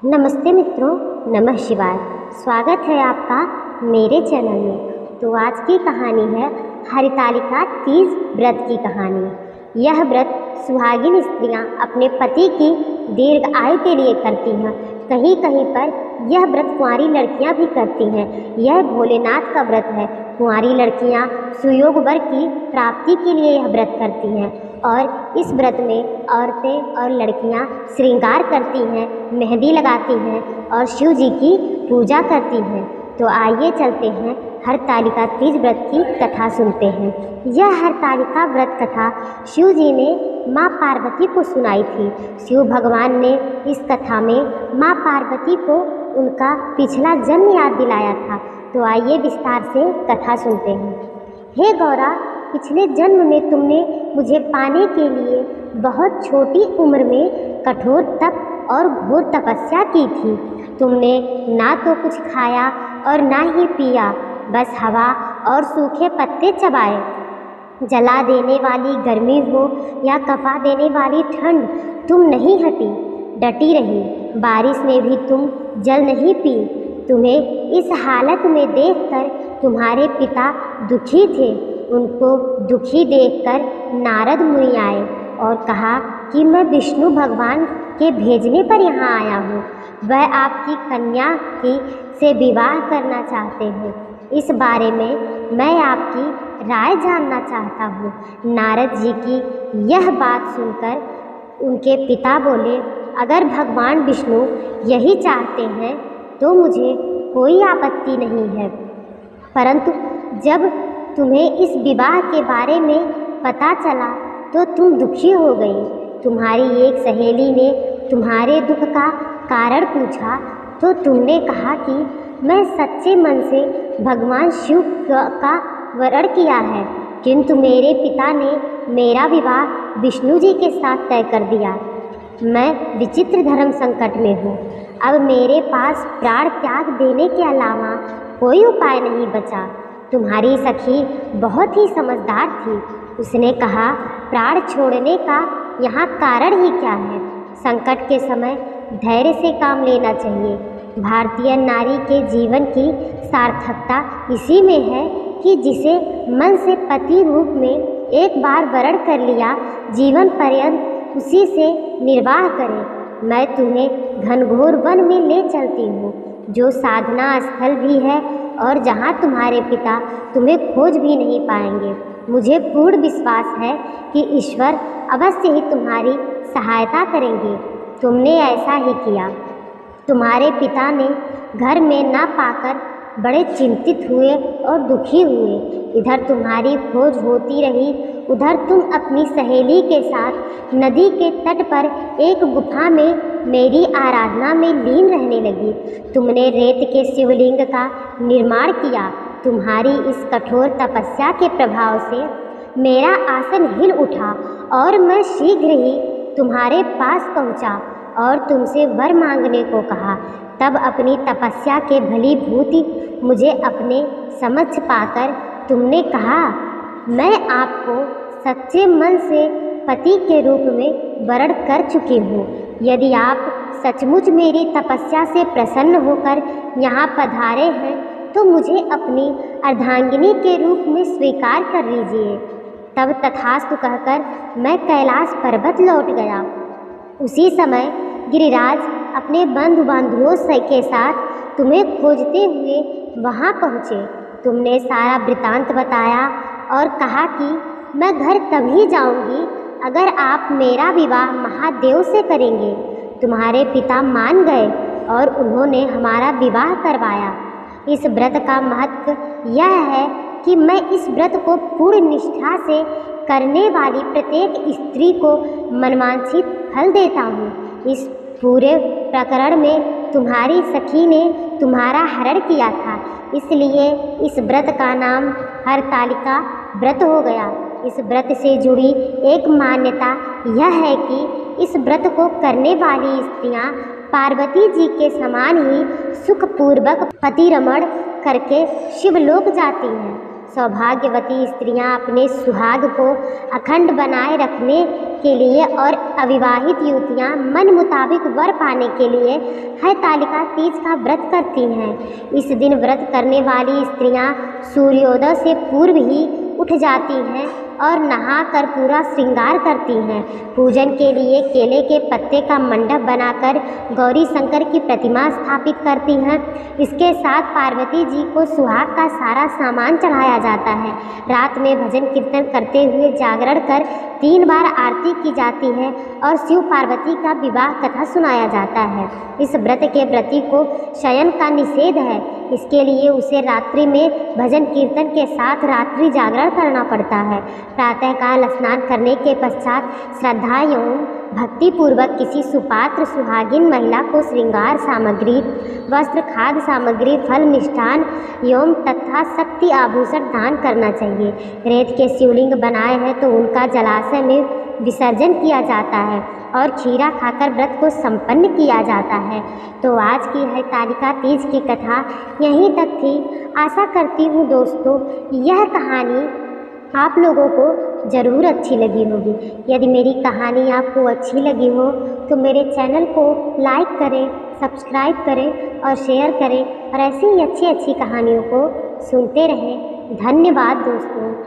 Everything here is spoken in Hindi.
नमस्ते मित्रों, नमः शिवाय। स्वागत है आपका मेरे चैनल में। तो आज की कहानी है हरितालिका तीज व्रत की कहानी। यह व्रत सुहागिन स्त्रियां अपने पति की दीर्घ आयु के लिए करती हैं। कहीं कहीं पर यह व्रत कुंवारी लड़कियां भी करती हैं। यह भोलेनाथ का व्रत है। कुंवारी लड़कियां सुयोग वर की प्राप्ति के लिए यह व्रत करती हैं और इस व्रत में औरतें और लड़कियां श्रृंगार करती हैं, मेहंदी लगाती हैं और शिव जी की पूजा करती हैं। तो आइए चलते हैं हरतालिका तीज व्रत की कथा सुनते हैं। यह हरतालिका व्रत कथा शिव जी ने माँ पार्वती को सुनाई थी। शिव भगवान ने इस कथा में माँ पार्वती को उनका पिछला जन्म याद दिलाया था। तो आइए विस्तार से कथा सुनते हैं। हे गौरा, पिछले जन्म में तुमने मुझे पाने के लिए बहुत छोटी उम्र में कठोर तप और घोर तपस्या की थी। तुमने ना तो कुछ खाया और ना ही पिया, बस हवा और सूखे पत्ते चबाए। जला देने वाली गर्मी हो या कफा देने वाली ठंड, तुम नहीं हटी, डटी रही। बारिश में भी तुम जल नहीं पी। तुम्हें इस हालत में देखकर तुम्हारे पिता दुखी थे। उनको दुखी देखकर नारद मुनि आए और कहा कि मैं विष्णु भगवान के भेजने पर यहाँ आया हूँ। वह आपकी कन्या की से विवाह करना चाहते हैं। इस बारे में मैं आपकी राय जानना चाहता हूँ। नारद जी की यह बात सुनकर उनके पिता बोले, अगर भगवान विष्णु यही चाहते हैं तो मुझे कोई आपत्ति नहीं है, परंतु जब तुम्हें इस विवाह के बारे में पता चला तो तुम दुखी हो गई। तुम्हारी एक सहेली ने तुम्हारे दुख का कारण पूछा तो तुमने कहा कि मैं सच्चे मन से भगवान शिव का वरण किया है, किंतु मेरे पिता ने मेरा विवाह विष्णु जी के साथ तय कर दिया। मैं विचित्र धर्म संकट में हूँ। अब मेरे पास प्राण त्याग देने के अलावा कोई उपाय नहीं बचा। तुम्हारी सखी बहुत ही समझदार थी। उसने कहा, प्राण छोड़ने का यहाँ कारण ही क्या है? संकट के समय धैर्य से काम लेना चाहिए। भारतीय नारी के जीवन की सार्थकता इसी में है कि जिसे मन से पति रूप में एक बार वरण कर लिया, जीवन पर्यंत उसी से निर्वाह करे। मैं तुम्हें घनघोर वन में ले चलती हूँ, जो साधना स्थल भी है और जहाँ तुम्हारे पिता तुम्हें खोज भी नहीं पाएंगे। मुझे पूर्ण विश्वास है कि ईश्वर अवश्य ही तुम्हारी सहायता करेंगे। तुमने ऐसा ही किया। तुम्हारे पिता ने घर में ना पाकर बड़े चिंतित हुए और दुखी हुए। इधर तुम्हारी खोज होती रही, उधर तुम अपनी सहेली के साथ नदी के तट पर एक गुफा में मेरी आराधना में लीन रहने लगी। तुमने रेत के शिवलिंग का निर्माण किया। तुम्हारी इस कठोर तपस्या के प्रभाव से मेरा आसन हिल उठा और मैं शीघ्र ही तुम्हारे पास पहुंचा और तुमसे वर मांगने को कहा। तब अपनी तपस्या के भलीभूति मुझे अपने समक्ष पाकर तुमने कहा, मैं आपको सच्चे मन से पति के रूप में वरण कर चुकी हूँ। यदि आप सचमुच मेरी तपस्या से प्रसन्न होकर यहाँ पधारे हैं तो मुझे अपनी अर्धांगिनी के रूप में स्वीकार कर लीजिए। तब तथास्तु कहकर मैं कैलाश पर्वत लौट गया। उसी समय गिरिराज अपने बंधु बांधवों के साथ तुम्हें खोजते हुए वहाँ पहुँचे। तुमने सारा वृतांत बताया और कहा कि मैं घर तभी जाऊँगी अगर आप मेरा विवाह महादेव से करेंगे। तुम्हारे पिता मान गए और उन्होंने हमारा विवाह करवाया। इस व्रत का महत्व यह है कि मैं इस व्रत को पूर्ण निष्ठा से करने वाली प्रत्येक स्त्री को मनवांछित फल देता हूँ। इस पूरे प्रकरण में तुम्हारी सखी ने तुम्हारा हरण किया था, इसलिए इस व्रत का नाम हरतालिका व्रत हो गया। इस व्रत से जुड़ी एक मान्यता यह है कि इस व्रत को करने वाली स्त्रियां पार्वती जी के समान ही सुखपूर्वक पतिरमण करके शिवलोक जाती हैं। सौभाग्यवती स्त्रियां अपने सुहाग को अखंड बनाए रखने के लिए और अविवाहित युवतियां मन मुताबिक वर पाने के लिए हरतालिका तीज का व्रत करती हैं। इस दिन व्रत करने वाली स्त्रियां सूर्योदय से पूर्व ही उठ जाती हैं और नहाकर पूरा श्रृंगार करती हैं। पूजन के लिए केले के पत्ते का मंडप बनाकर गौरी शंकर की प्रतिमा स्थापित करती हैं। इसके साथ पार्वती जी को सुहाग का सारा सामान चढ़ाया जाता है। रात में भजन कीर्तन करते हुए जागरण कर 3 बार आरती की जाती है और शिव पार्वती का विवाह कथा सुनाया जाता है। इस व्रत के व्रती को शयन का निषेध है, इसके लिए उसे रात्रि में भजन कीर्तन के साथ रात्रि जागरण करना पड़ता है। प्रातःकाल स्नान करने के पश्चात श्रद्धा एवं भक्तिपूर्वक किसी सुपात्र सुहागिन महिला को श्रृंगार सामग्री, वस्त्र, खाद्य सामग्री, फल, मिष्ठान एवं तथा शक्ति आभूषण दान करना चाहिए। रेत के शिवलिंग बनाए हैं तो उनका जलाशय में विसर्जन किया जाता है और खीरा खाकर व्रत को संपन्न किया जाता है। तो आज की हरतालिका तीज की कथा यहीं तक थी। आशा करती हूँ दोस्तों यह कहानी आप लोगों को ज़रूर अच्छी लगी होगी। यदि मेरी कहानी आपको अच्छी लगी हो तो मेरे चैनल को लाइक करें, सब्सक्राइब करें और शेयर करें और ऐसी ही अच्छी अच्छी कहानियों को सुनते रहें। धन्यवाद दोस्तों।